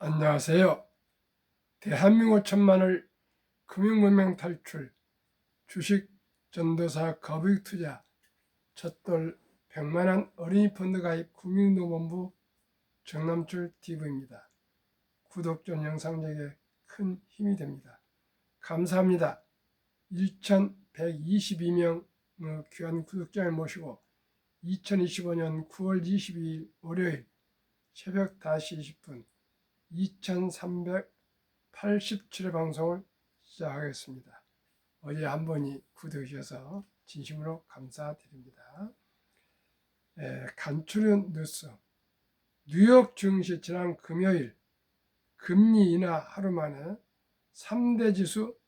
안녕하세요. 대한민국 천만을 금융문명 탈출, 주식 전도사 거북이 투자, 첫돌 100만원 어린이 펀드 가입 국민노본부 정남출 TV입니다. 구독 전 영상 제게 큰 힘이 됩니다. 감사합니다. 1122명 귀한 구독자를 모시고 2025년 9월 22일 월요일 새벽 5시 20분 2387회 방송을 시작하겠습니다. 어제 한 분이 구독해 주셔서 진심으로 감사드립니다. 간추린 뉴스. 뉴욕 증시 지난 금요일 금리 인하 하루 만에 3대 지수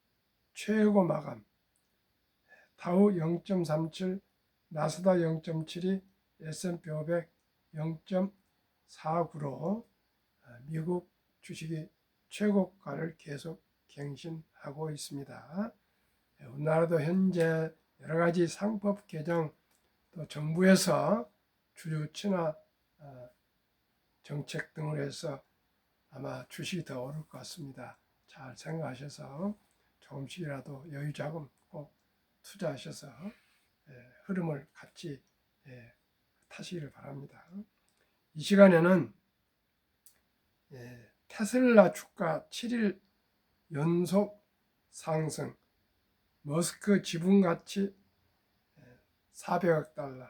최고 마감. 다우 0.37, 나스닥 0.72, S&P 500 0.49로 미국 주식이 최고가를 계속 갱신하고 있습니다. 우리나라도 현재 여러 가지 상법 개정, 또 정부에서 주주 친화 정책 등을 해서 아마 주식이 더 오를 것 같습니다. 잘 생각하셔서 조금씩이라도 여유 자금 꼭 투자하셔서 흐름을 같이 타시기를 바랍니다. 이 시간에는 테슬라 주가 7일 연속 상승, 머스크 지분 가치 400억 달러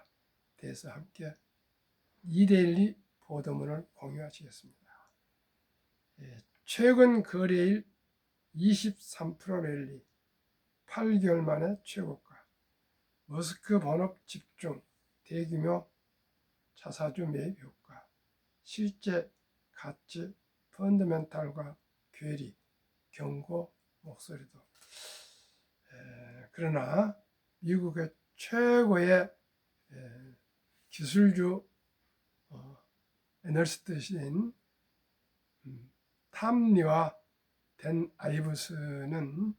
대해서 함께 2대1 보도문을 공유하시겠습니다. 최근 거래일 23% 랠리, 8개월 만에 최고가, 머스크 본업 집중, 대규모 자사주 매입 효과, 실제 가치, 펀더멘탈과 괴리, 경고 목소리도. 그러나 미국의 최고의 기술주 애널리스트인 탐리와 댄 아이브스는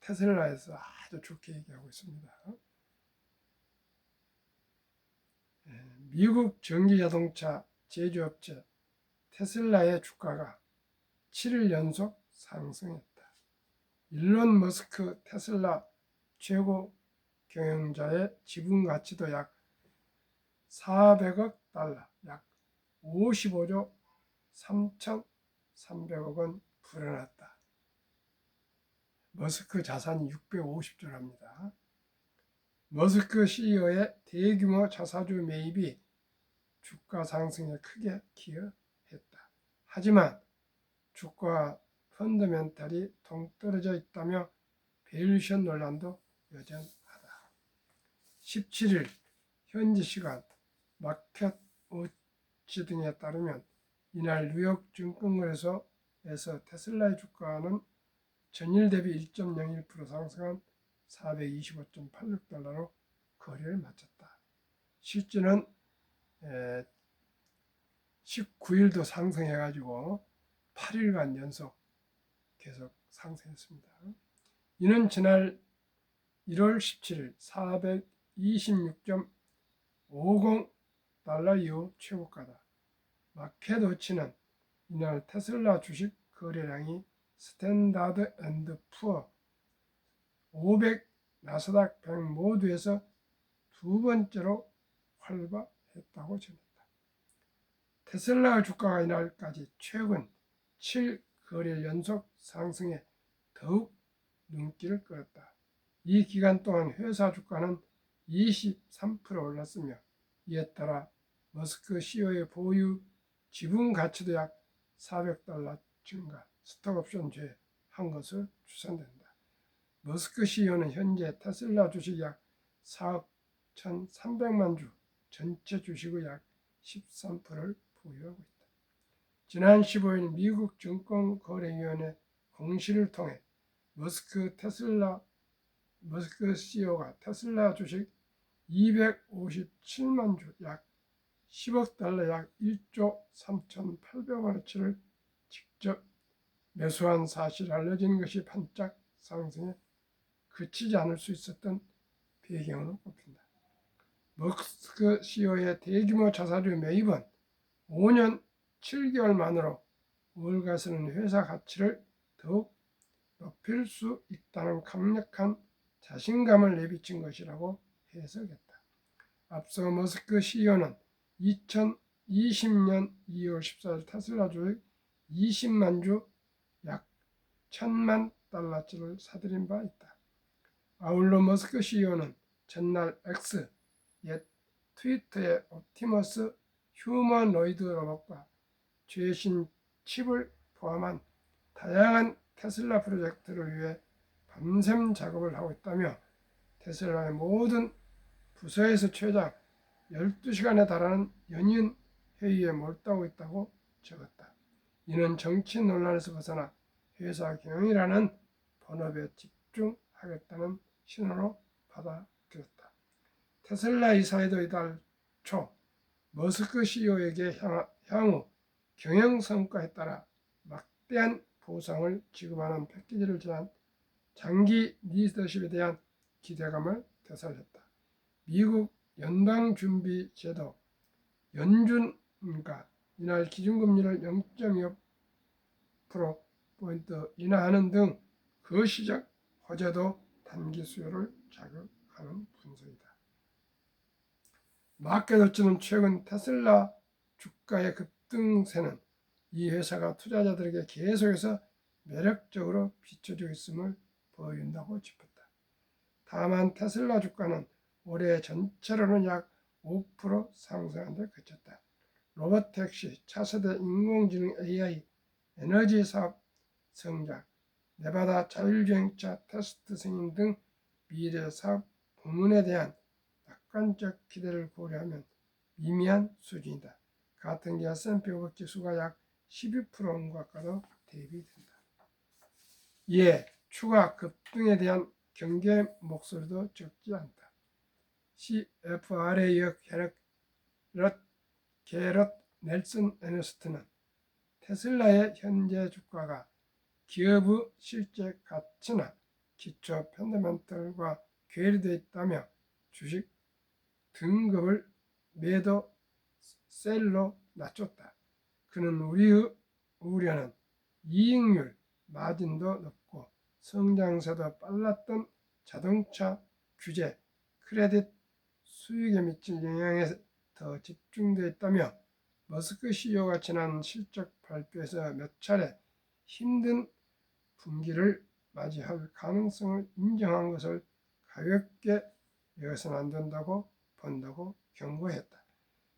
테슬라에서 아주 좋게 얘기하고 있습니다. 미국 전기자동차 제조업체 테슬라의 주가가 7일 연속 상승했다. 일론 머스크 테슬라 최고 경영자의 지분 가치도 약 400억 달러, 약 55조 3,300억 원 불어났다. 머스크 자산이 650조랍니다. 머스크 CEO의 대규모 자사주 매입이 주가 상승에 크게 기여했다. 하지만 주가 펀더멘탈이 동떨어져 있다며 밸류에이션 논란도 여전하다. 17일 현지 시간 마켓워치 등에 따르면 이날 뉴욕 증권거래소에서 테슬라의 주가는 전일 대비 1.01% 상승한 425.86달러로 거래를 마쳤다. 실제는 19일도 상승해가지고 8일간 연속 계속 상승했습니다. 이는 지난 1월 17일 426.50달러 이후 최고가다. 마켓워치는 이날 테슬라 주식 거래량이 스탠다드 앤드 푸어 500, 나스닥 100 모두에서 두 번째로 활발했다고 전했다. 테슬라 주가가 이날까지 최근 7거래일 연속 상승에 더욱 눈길을 끌었다. 이 기간 동안 회사 주가는 23% 올랐으며 이에 따라 머스크 CEO의 보유 지분 가치도 약 400달러 증가, 스톡옵션 제한 것으로 추산된다. 머스크 CEO는 현재 테슬라 주식 약 4억 1,300만 주, 전체 주식의 약 13%를 보유하고 있다. 지난 15일 미국 증권거래위원회 공시를 통해 머스크 CEO가 테슬라 주식 257만 주, 약 10억 달러, 약 1조 3,800원어치를 직접 매수한 사실이 알려진 것이 반짝 상승에 그치지 않을 수 있었던 배경으로 꼽힌다. 머스크 CEO의 대규모 자사주 매입은 5년 7개월 만으로 월가스는 회사 가치를 더욱 높일 수 있다는 강력한 자신감을 내비친 것이라고 해석했다. 앞서 머스크 CEO는 2020년 2월 14일 테슬라 주식 20만 주 약 1,000만 달러치를 사들인 바 있다. 아울러 머스크 CEO는 전날 X, 옛 트위터의 옵티머스 휴머노이드 로봇과 최신 칩을 포함한 다양한 테슬라 프로젝트를 위해 밤샘 작업을 하고 있다며 테슬라의 모든 부서에서 최장 12시간에 달하는 연이은 회의에 몰두하고 있다고 적었다. 이는 정치 논란에서 벗어나 회사 경영이라는 본업에 집중하겠다는 신호로 받아들였다. 테슬라 이사회도 이달 초 머스크 CEO에게 향후 경영 성과에 따라 막대한 보상을 지급하는 패키지를 제한 장기 리더십에 대한 기대감을 되살렸다. 미국 연방준비제도 연준과 이날 기준금리를 0.25% 인하하는 등 거시적 호재도 단기 수요를 자극하는 분석이다. 마켓워치는 최근 테슬라 주가의 급등세는 이 회사가 투자자들에게 계속해서 매력적으로 비춰지고 있음을 보여준다고 짚었다. 다만 테슬라 주가는 올해 전체로는 약 5% 상승한 데 그쳤다. 로봇택시, 차세대 인공지능 AI, 에너지 사업 성장, 네바다 자율주행차 테스트 승인 등 미래 사업 부문에 대한 낙관적 기대를 고려하면 미미한 수준이다. 같은 기 S&P 500 지수가 약 12% 온것과도 대비된다. 이에 추가 급등에 대한 경계 목소리도 적지 않다. CFRA의 게럿 넬슨 애너스트는 테슬라의 현재 주가가 기업의 실제 가치나 기초 펀더멘털과 괴리되어 있다며 주식 등급을 매도 셀로 낮췄다. 그는 우리의 우려는 이익률, 마진도 높고 성장세도 빨랐던 자동차 규제, 크레딧 수익에 미칠 영향에 더 집중되어 있다며 머스크 CEO가 지난 실적 발표에서 몇 차례 힘든 분기를 맞이할 가능성을 인정한 것을 가볍게 여겨서는 안 된다고 본다고 경고했다.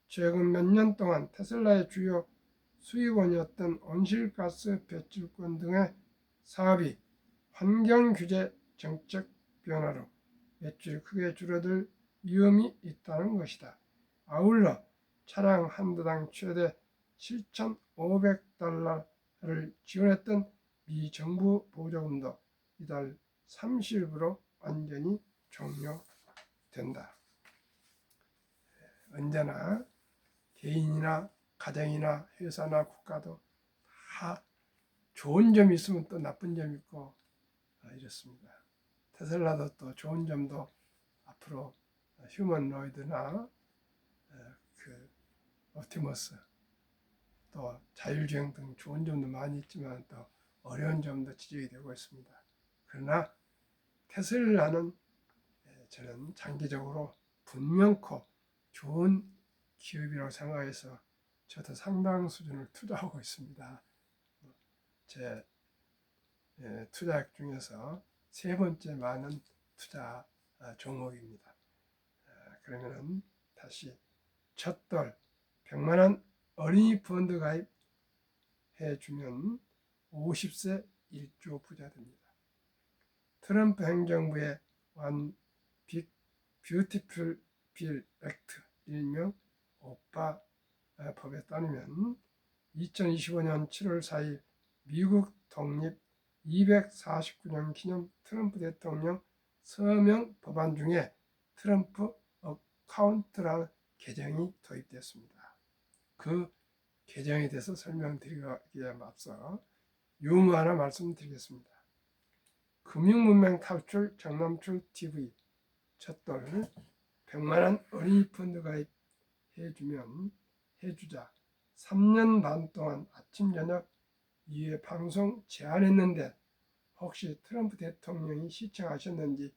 최근 몇 년 동안 테슬라의 주요 수입원이었던 온실가스 배출권 등의 사업이 환경규제 정책 변화로 매출이 크게 줄어들 위험이 있다는 것이다. 아울러 차량 한 대당 최대 7,500달러를 지원했던 미 정부 보조금도 이달 30일부로 완전히 종료된다. 언제나 개인이나 가정이나 회사나 국가도 다 좋은 점이 있으면 또 나쁜 점이 있고 이렇습니다. 테슬라도 또 좋은 점도 앞으로 휴머노이드나 그 옵티머스 또 자율주행 등 좋은 점도 많이 있지만 또 어려운 점도 지적이 되고 있습니다. 그러나 테슬라는 저는 장기적으로 분명코 좋은 기업이라고 생각해서 저도 상당 수준을 투자하고 있습니다. 제 투자액 중에서 세 번째 많은 투자 종목입니다. 그러면 다시 첫돌 100만원 어린이 펀드 가입해주면 50세 1조 부자 됩니다. 트럼프 행정부의 One Big Beautiful Bill Act 일명 오빠 법에 따르면 2025년 7월 4일 미국 독립 249년 기념 트럼프 대통령 서명 법안 중에 트럼프 어카운트라는 개정이 도입됐습니다. 그 개정에 대해서 설명드리기에 앞서 유무 하나 말씀드리겠습니다. 금융문맹 탈출 정남출 TV 첫돌 100만원 어린이 펀드 가입해주자 3년 반 동안 아침 저녁 이에 방송 제안했는데 혹시 트럼프 대통령이 시청하셨는지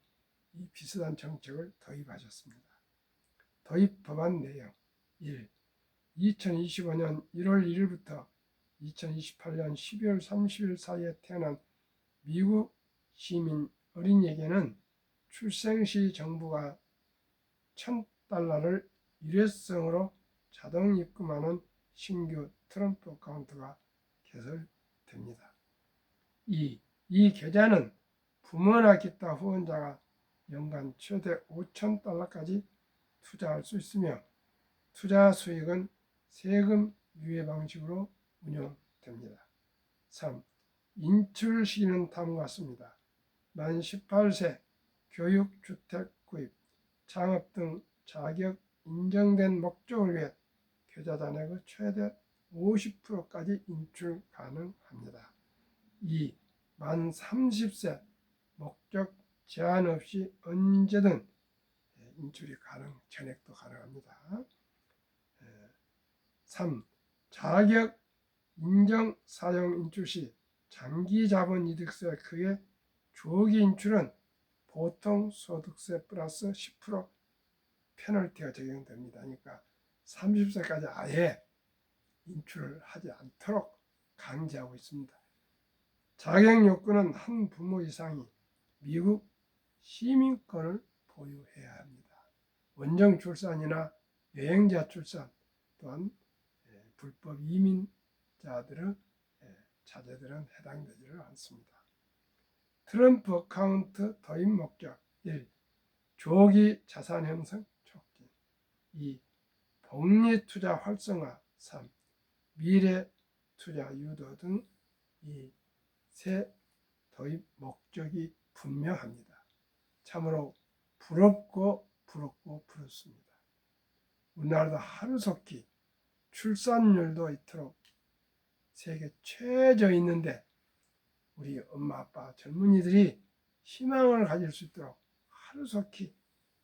이 비슷한 정책을 도입하셨습니다. 도입 법안 내용 1. 2025년 1월 1일부터 2028년 12월 30일 사이에 태어난 미국 시민 어린이에게는 출생 시 정부가 $1,000를 일회성으로 자동 입금하는 신규 트럼프 어카운트가 개설됩니다. 2. 이 계좌는 부모나 기타 후원자가 연간 최대 $5,000까지 투자할 수 있으며 투자 수익은 세금 유예 방식으로 운영됩니다. 3. 인출 시기는 다음과 같습니다. 만 18세 교육주택 구입, 창업 등 자격 인정된 목적을 위해 계좌 잔액의 최대 50%까지 인출 가능합니다. 2. 만 30세 목적 제한 없이 언제든 인출이 전액도 가능합니다. 3. 자격 인정 사용 인출 시 장기 자본 이득세 크게 조기 인출은 보통 소득세 플러스 10% 페널티가 적용됩니다. 그러니까 30세까지 아예 인출을 하지 않도록 강제하고 있습니다. 자격 요건은 한 부모 이상이 미국 시민권을 보유해야 합니다. 원정 출산이나 여행자 출산 또한 불법 이민자들의 자제들은 해당되지를 않습니다. 트럼프 어카운트 도입 목적 1. 조기 자산 형성 촉진 2. 복리 투자 활성화 3. 미래 투자 유도 등 이 세 도입 목적이 분명합니다. 참으로 부럽고 부럽습니다. 우리나라도 하루속히 출산율도 이토록 세계 최저 있는데 우리 엄마 아빠 젊은이들이 희망을 가질 수 있도록 하루속히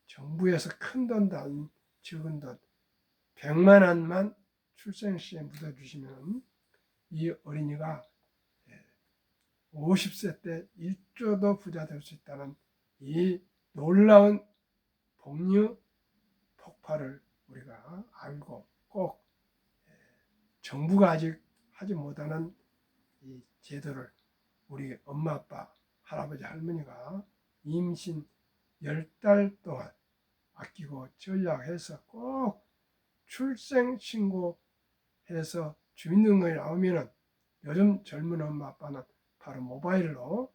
정부에서 큰 돈도 안 적은 돈 100만 원만 출생시에 묻어주시면 이 어린이가 50세 때 1조도 부자 될 수 있다는 이 놀라운 복류 폭발을 우리가 알고 꼭 정부가 아직 하지 못하는 이 제도를 우리 엄마 아빠 할아버지 할머니가 임신 10달 동안 아끼고 전략해서 꼭 출생 신고해서 주민등록에 나오면은 요즘 젊은 엄마 아빠는 바로 모바일로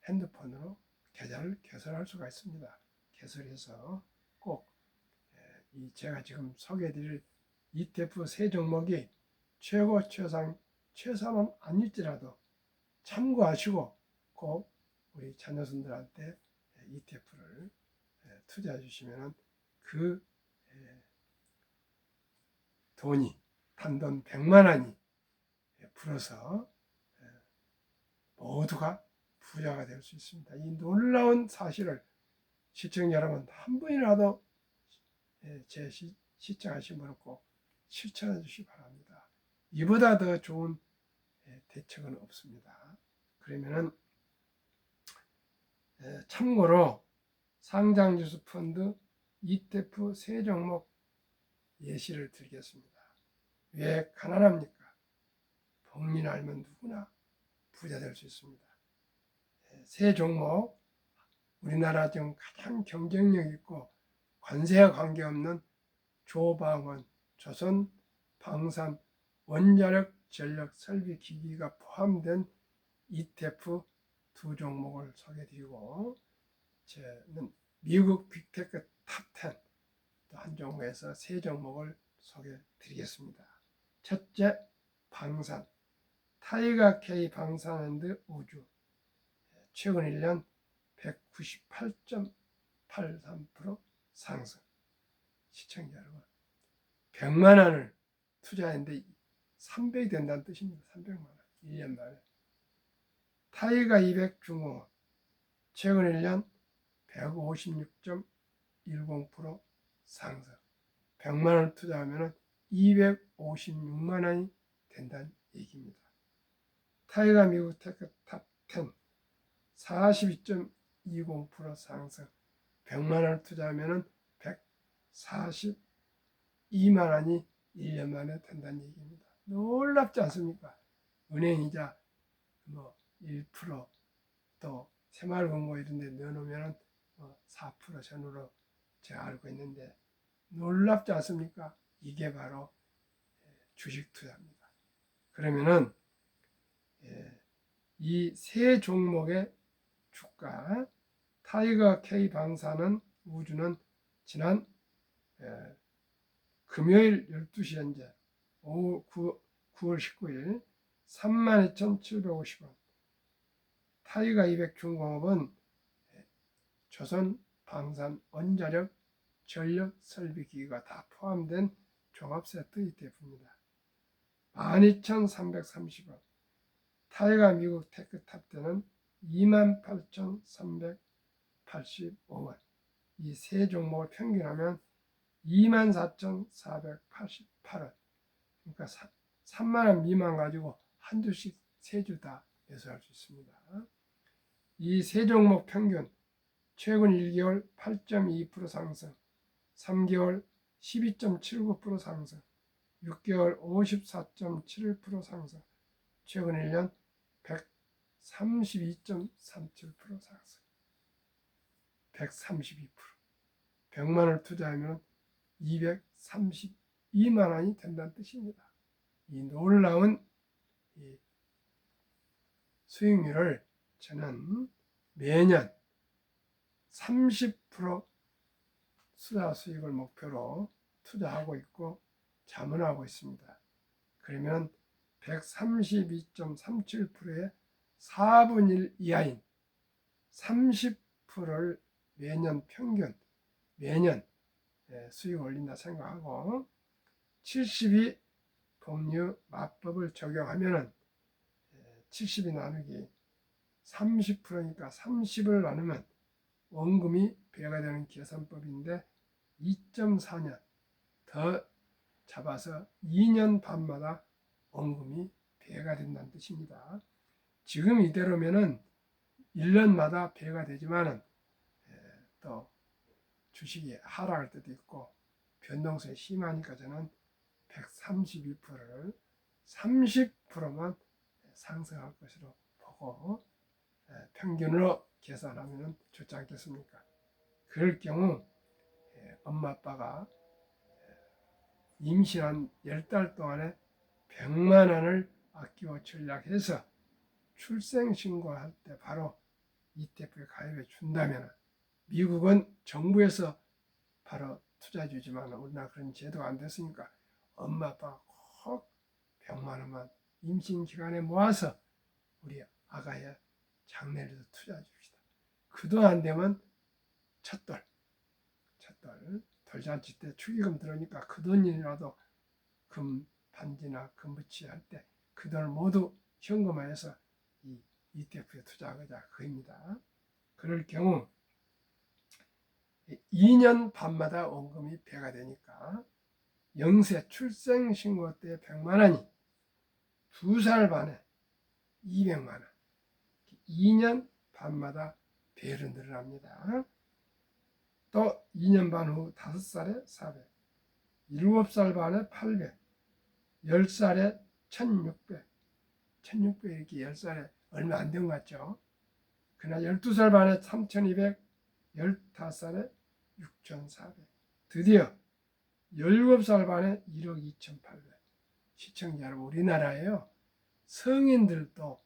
핸드폰으로 계좌를 개설할 수가 있습니다. 개설해서 꼭 이 제가 지금 소개해드릴 ETF 세 종목이 최고 최상은 아닐지라도 참고하시고 꼭 우리 자녀손들한테 ETF를 투자해 주시면 그 돈이 단돈 100만 원이 불어서 모두가 부자가 될 수 있습니다. 이 놀라운 사실을 시청자 여러분 한 분이라도 제 시청하신 분은 꼭 실천해 주시기 바랍니다. 이보다 더 좋은 대책은 없습니다. 그러면은 참고로 상장지수 펀드 ETF 세 종목 예시를 드리겠습니다. 왜 가난합니까? 복리를 알면 누구나 부자 될 수 있습니다. 세 종목 우리나라 지금 가장 경쟁력 있고 관세와 관계없는 조방원, 조선 방산 원자력 전력 설비 기기가 포함된 ETF 두 종목을 소개해드리고 저는 미국 빅테크 탑10 또 한 종목에서 세 종목을 소개해드리겠습니다. 첫째, 방산 타이거 K 방산앤드 우주 최근 1년 198.83% 상승. 시청자 여러분 100만 원을 투자했는데 300이 된다는 뜻입니다. 300만 원 1년 만에. 타이거 200 중공업 최근 1년 156.10% 상승. 100만 원을 투자하면 256만 원이 된다는 얘기입니다. 타이가 미국 테크 탑10 42.20% 상승. 100만 원을 투자하면 142만 원이 1년 만에 된다는 얘기입니다. 놀랍지 않습니까? 은행이자 1%또 새마을금고 이런 데 넣어놓으면 4% 전후로 제가 알고 있는데 놀랍지 않습니까? 이게 바로 주식 투자입니다. 그러면은 이 세 종목의 주가 타이거 K 방사능 우주는 지난 금요일 12시 현재 오후 9월 19일 32,750원. 타이거 200 중공업은 조선 방산 원자력 전력 설비기기가 다 포함된 종합 세트 ETF입니다. 12,330원. 타이거 미국 테크 탑10은 28,385원. 이 세 종목을 평균하면 24,488원. 그러니까 3만원 미만 가지고 한 주씩 세 주 다 매수할 수 있습니다. 이 세 종목 평균 최근 1개월 8.2% 상승, 3개월 12.79% 상승, 6개월 54.71% 상승, 최근 1년 132.37% 상승, 132%. 100만 원을 투자하면 232만 원이 된다는 뜻입니다. 이 놀라운 수익률을 저는 매년 30% 투자 수익을 목표로 투자하고 있고 자문하고 있습니다. 그러면 132.37%의 4분의 1 이하인 30%를 매년 평균 매년 수익 올린다 생각하고 72 공유 맞법을 적용하면은 70이 나누기 30%니까 30을 나누면 원금이 배가 되는 계산법인데 2.4년 더 잡아서 2년 반마다 원금이 배가 된다는 뜻입니다. 지금 이대로면은 1년마다 배가 되지만은 또 주식이 하락할 때도 있고 변동성이 심하니까 저는 132%를 30%만 상승할 것으로 보고 평균으로 계산하면 좋지 않겠습니까? 그럴 경우 엄마 아빠가 임신한 10달 동안에 100만 원을 아끼고 전략해서 출생신고할 때 바로 ETF에 가입해 준다면 미국은 정부에서 바로 투자해 주지만 우리나라 그런 제도가 안 됐으니까 엄마 아빠가 꼭 100만 원만 임신 기간에 모아서 우리 아가의 장래를 투자해 줍시다. 그도 안 되면 첫돌 돌잔치 때 축의금 들어오니까 그 돈이라도 금 반지나 금붙이 할 때 그 돈을 모두 현금화해서 이 ETF에 투자하자 그입니다. 그럴 경우 2년 반마다 원금이 배가 되니까 영세 출생신고 때 100만 원이 2살 반에 200만 원 2년 반마다 배로 늘어납니다. 또 2년 반 후 5살에 400 7살 반에 800 10살에 1600 이렇게 10살에 얼마 안 된 것 같죠. 그러나 12살 반에 3200 15살에 6400 드디어 17살 반에 1억 2800 시청자 여러분 우리나라에요 성인들도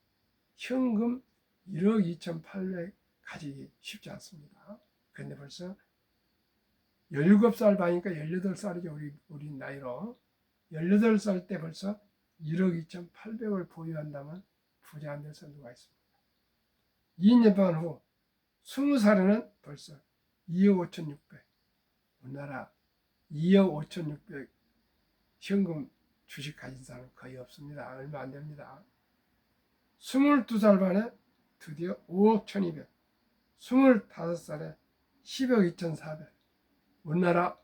현금 1억 2800 가지기 쉽지 않습니다. 그런데 벌써 17살 반이니까 18살이죠. 우리 나이로 18살 때 벌써 1억 2800을 보유한다면 부자 안 될 수 누가 있습니까? 2년 반 후 20살에는 벌써 2억 5600 우리나라 2억 5600 현금 주식 가진 사람은 거의 없습니다. 얼마 안 됩니다. 22살 반에 드디어 5억 1200 25살에 10억 2400 우리나라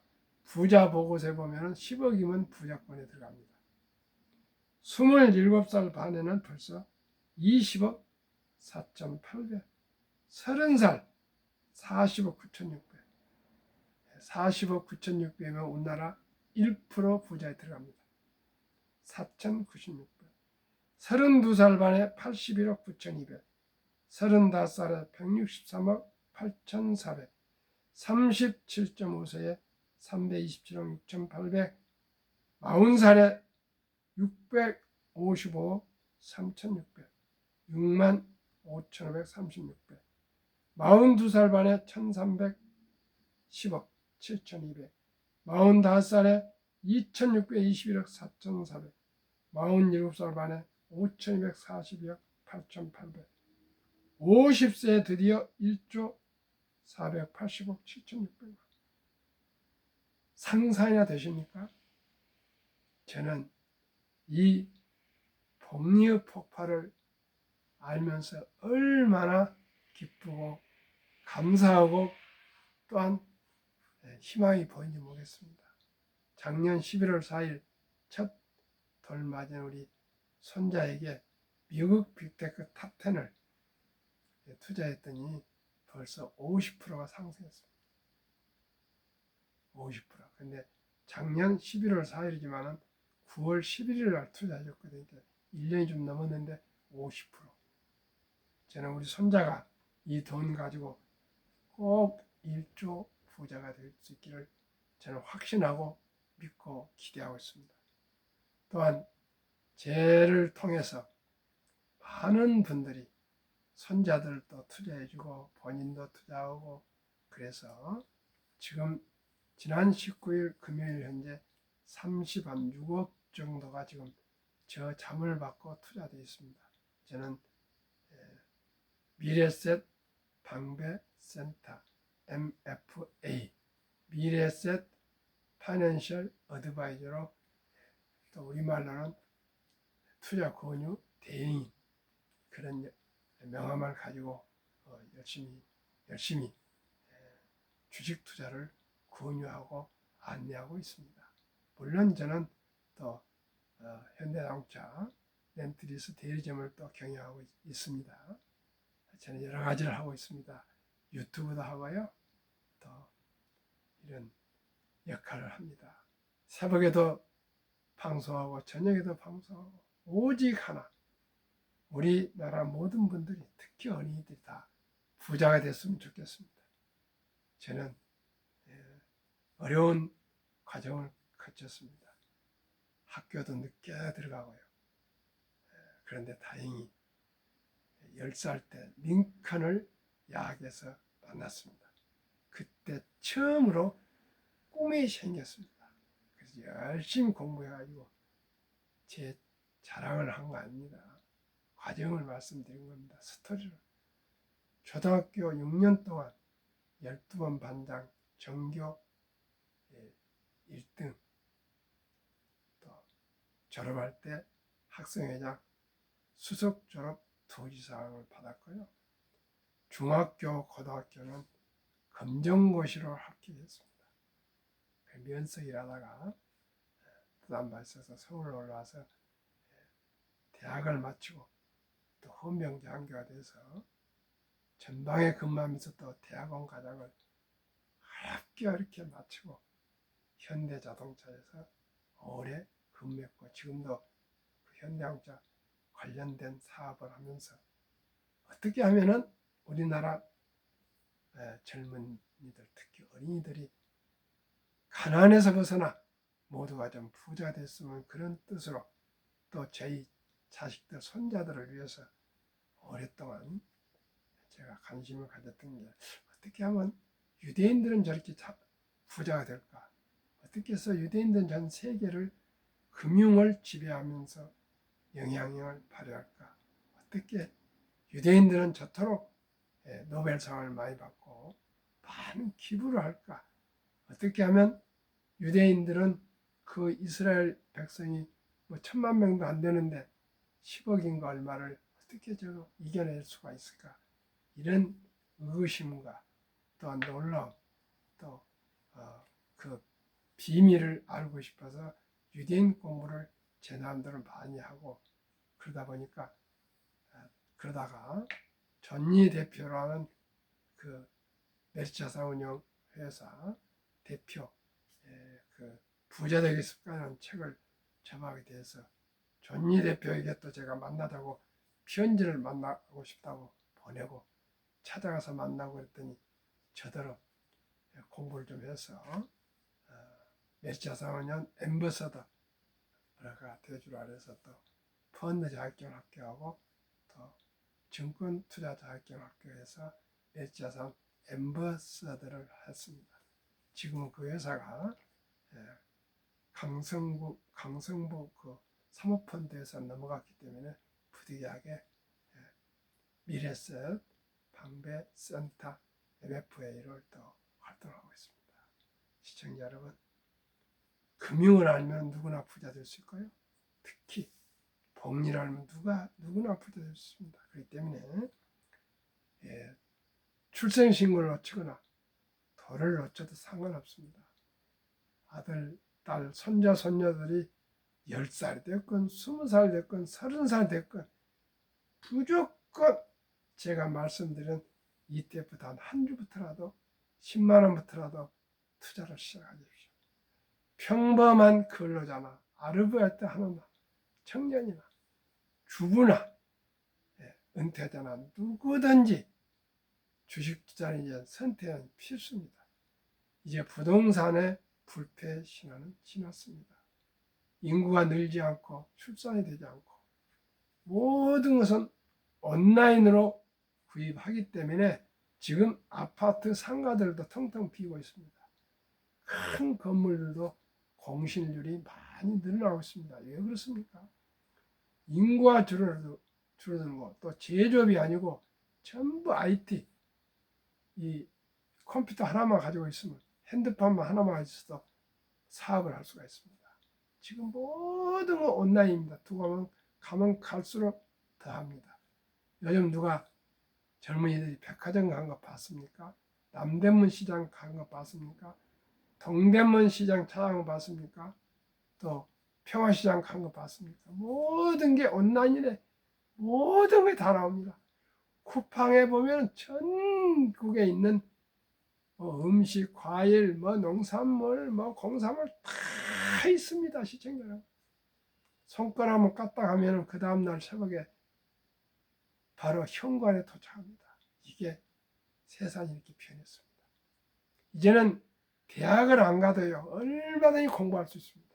부자 보고서에 보면 10억이면 부자권에 들어갑니다. 27살 반에는 벌써 20억 4,800. 30살 40억 9,600. 40억 9,600이면 우리나라 1% 부자에 들어갑니다. 4,096배. 32살 반에 81억 9,200. 35살에 163억 8,400. 37.5세에 327억 6,800. 40살에 655억 3,600. 6만 5,536배. 42살 반에 1,310억 7,200. 45살에 2,621억 4,400. 47살 반에 5,242억 8,800. 50세에 드디어 1조 480억 7,600만. 상상이나 되십니까? 저는 이 복리의 폭발을 알면서 얼마나 기쁘고 감사하고 또한 희망이 보이는지 모르겠습니다. 작년 11월 4일 첫 돌 맞은 우리 손자에게 미국 빅테크 탑10을 투자했더니 벌써 50%가 상승했습니다. 50%. 근데 작년 11월 4일이지만은 9월 11일 날 투자해줬거든요. 1년이 좀 넘었는데 50%. 저는 우리 손자가 이 돈 가지고 꼭 1조 부자가 될 수 있기를 저는 확신하고 믿고 기대하고 있습니다. 또한 쟤를 통해서 많은 분들이 손자들도 투자해주고 본인도 투자하고 그래서 지금 지난 19일 금요일 현재 36억 정도가 지금 저 잠을 받고 투자되어 있습니다. 저는 미래셋 방배센터 MFA 미래셋 파이낸셜 어드바이저로 또 우리말로는 투자 권유 대행인 그런 명함을 가지고 열심히 주식 투자를 권유하고 안내하고 있습니다. 물론 저는 또 현대자동차 렌트리스 대리점을 또 경영하고 있습니다. 저는 여러 가지를 하고 있습니다. 유튜브도 하고요. 또 이런 역할을 합니다. 새벽에도 방송하고 저녁에도 방송하고 오직 하나 우리나라 모든 분들이 특히 어린이들이 다 부자가 됐으면 좋겠습니다. 저는 어려운 과정을 거쳤습니다. 학교도 늦게 들어가고요. 그런데 다행히 10살 때 링컨을 야학에서 만났습니다. 그때 처음으로 꿈이 생겼습니다. 그래서 열심히 공부해가지고 제 자랑을 한 거 아닙니다. 과정을 말씀드린 겁니다. 스토리를. 초등학교 6년 동안 12번 반장 전교 1등 또 졸업할 때 학생회장 수석 졸업 도지사항을 받았고요. 중학교, 고등학교는 검정고시로 합격했습니다. 면석이라다가 부담받아서 서울 올라와서 대학을 마치고 또 헌병장교가 돼서 전방에 근무하면서 또 대학원 과정을 어렵게 이렇게 마치고 현대자동차에서 오래 근무했고 지금도 그 현대자동차 관련된 사업을 하면서 어떻게 하면은 우리나라 젊은이들 특히 어린이들이 가난에서 벗어나 모두가 좀 부자 됐으면 그런 뜻으로 또 저희 자식들 손자들을 위해서 오랫동안 제가 관심을 가졌던 게 어떻게 하면 유대인들은 저렇게 부자가 될까? 어떻게 해서 유대인들은 전 세계를 금융을 지배하면서 영향력을 발휘할까? 어떻게 유대인들은 저토록 노벨상을 많이 받고 많은 기부를 할까? 어떻게 하면 유대인들은 그 이스라엘 백성이 뭐 1,000만 명도 안 되는데 10억인가 얼마를 어떻게 저거 이겨낼 수가 있을까? 이런 의구심과 또 놀라움, 또 그 비밀을 알고 싶어서 유대인 공부를 제 나름대로 많이 하고 그러다 보니까 그러다가 전니 대표라는 그 메리츠자산운용 회사 대표 그 부자 되기 습관이라는 책을 접하게 돼서 전니 대표에게 또 제가 만나자고 편지를 만나고 싶다고 보내고 찾아가서 만나고 그랬더니 저더러 공부를 좀 해서 메리츠자산운용 앰버서더가 되주라 해서 또 펀드 자격증 합격하고 또 증권 투자 자격증 합격해서 메리츠자산 앰버서더를 했습니다. 지금은 그 회사가 강성부 그 사모펀드에서 넘어갔기 때문에 부득이하게 미래셋 방배센터 MFA를 또 활동하고 있습니다. 시청자 여러분, 금융을 알면 누구나 부자 될 수 있고요. 특히 복리를 알면 누구나 부자 될 수 있습니다. 그렇기 때문에 출생신고를 놓치거나 돌을 놓쳐도 상관없습니다. 아들, 딸, 손자, 손녀들이 10살 됐건 20살 됐건 30살 됐건 무조건 제가 말씀드린 ETF 단 한 주부터라도 10만 원부터라도 투자를 시작하십시오. 평범한 근로자나 아르바이트 하는 청년이나 주부나 은퇴자나 누구든지 주식 투자는 이제 선택은 필수입니다. 이제 부동산의 불패 신화는 지났습니다. 인구가 늘지 않고 출산이 되지 않고 모든 것은 온라인으로 구입하기 때문에 지금 아파트 상가들도 텅텅 비고 있습니다. 큰 건물들도 공실률이 많이 늘어나고 있습니다. 왜 그렇습니까? 인구가 줄어들고 또 제조업이 아니고 전부 IT, 이 컴퓨터 하나만 가지고 있으면 핸드폰만 하나만 있어도 사업을 할 수가 있습니다. 지금 모든 건 온라인입니다. 두고 가면 갈수록 더합니다. 요즘 누가 젊은이들이 백화점 간 거 봤습니까? 남대문 시장 간 거 봤습니까? 동대문 시장 찾아간 거 봤습니까? 또 평화시장 간 거 봤습니까? 모든 게 온라인이래. 모든 게 다 나옵니다. 쿠팡에 보면 전국에 있는 음식, 과일, 농산물, 공산물 다 있습니다. 시청자 여러분. 손가락만 까딱하면 그 다음날 새벽에 바로 현관에 도착합니다. 이게 세상이 이렇게 변했습니다. 이제는 대학을 안 가도요 얼마든지 공부할 수 있습니다.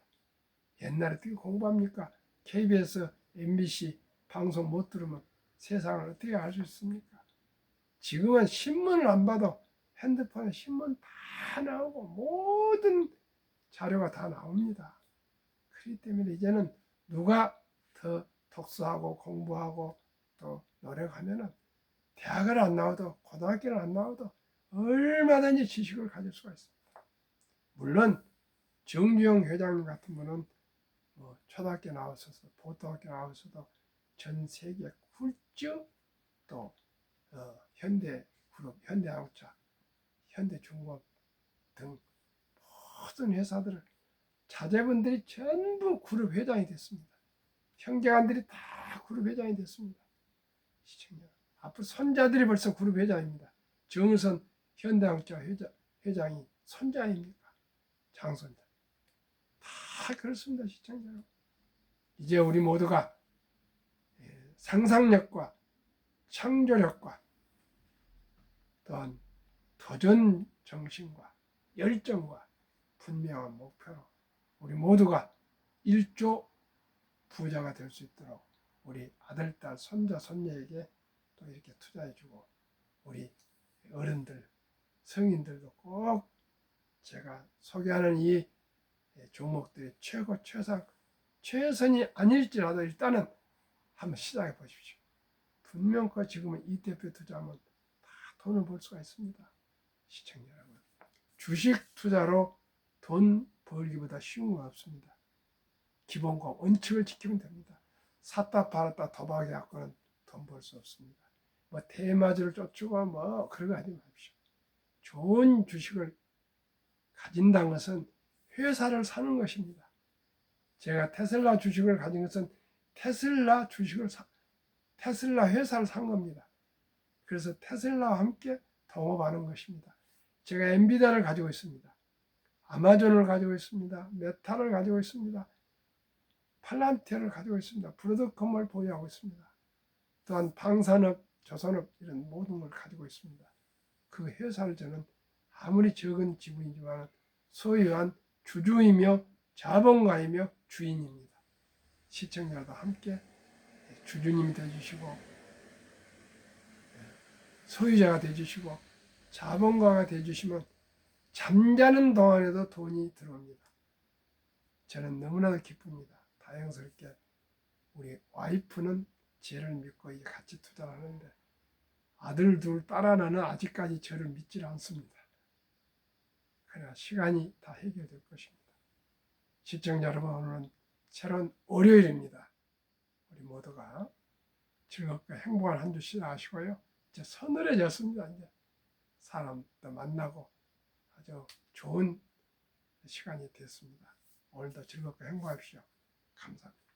옛날에 어떻게 공부합니까? KBS, MBC 방송 못 들으면 세상을 어떻게 알 수 있습니까? 지금은 신문을 안 봐도 핸드폰에 신문 다 나오고 모든 자료가 다 나옵니다. 그렇기 때문에 이제는 누가 더 독서하고 공부하고 또 노력하면은 대학을 안 나와도 고등학교를 안 나와도 얼마든지 지식을 가질 수가 있습니다. 물론 정주영 회장님 같은 분은 초등학교 나왔어도 고등학교 나왔어도 전 세계 굴쭉 또 현대그룹, 현대자동차, 현대중공업 등 모든 회사들을 자제분들이 전부 그룹 회장이 됐습니다. 형제간들이 다 그룹 회장이 됐습니다. 시청자, 앞으로 손자들이 벌써 그룹 회장입니다. 정선 현대자동차 회장이 손자입니까? 장손자. 다 그렇습니다. 시청자. 이제 우리 모두가 상상력과 창조력과 또한 도전 정신과 열정과 분명한 목표로 우리 모두가 1조 부자가 될 수 있도록 우리 아들, 딸, 손자, 손녀에게 또 이렇게 투자해주고 우리 어른들, 성인들도 꼭 제가 소개하는 이 종목들이 최고, 최선이 아닐지라도 일단은 한번 시작해 보십시오. 분명히 지금은 ETF 투자하면 다 돈을 벌 수가 있습니다. 시청자 여러분, 주식 투자로 돈 벌기보다 쉬운 건 없습니다. 기본과 원칙을 지키면 됩니다. 샀다 팔았다 도박해 갖고는 돈 벌 수 없습니다. 대마주를 쫓고 그런 거 하지 마십시오. 좋은 주식을 가진다는 것은 회사를 사는 것입니다. 제가 테슬라 주식을 가진 것은 테슬라 주식을 테슬라 회사를 산 겁니다. 그래서 테슬라와 함께 동업하는 것입니다. 제가 엔비디아를 가지고 있습니다. 아마존을 가지고 있습니다. 메타를 가지고 있습니다. 팔란티어를 가지고 있습니다. 브로드컴을 보유하고 있습니다. 또한 방산업, 조선업 이런 모든 걸 가지고 있습니다. 그 회사를 저는 아무리 적은 지분이지만 소유한 주주이며 자본가이며 주인입니다. 시청자도 함께 주주님이 되어주시고 소유자가 되어주시고 자본가가 되어주시면 잠자는 동안에도 돈이 들어옵니다. 저는 너무나도 기쁩니다. 다행스럽게 우리 와이프는 저를 믿고 같이 투자를 하는데 아들 둘, 딸 하나는 아직까지 저를 믿질 않습니다. 그러나 시간이 다 해결될 것입니다. 시청자 여러분, 오늘은 새로운 월요일입니다. 우리 모두가 즐겁고 행복한 한 주 시작하시고요. 이제 서늘해졌습니다. 이제 사람도 만나고 아주 좋은 시간이 됐습니다. 오늘도 즐겁고 행복하십시오. 감사합니다.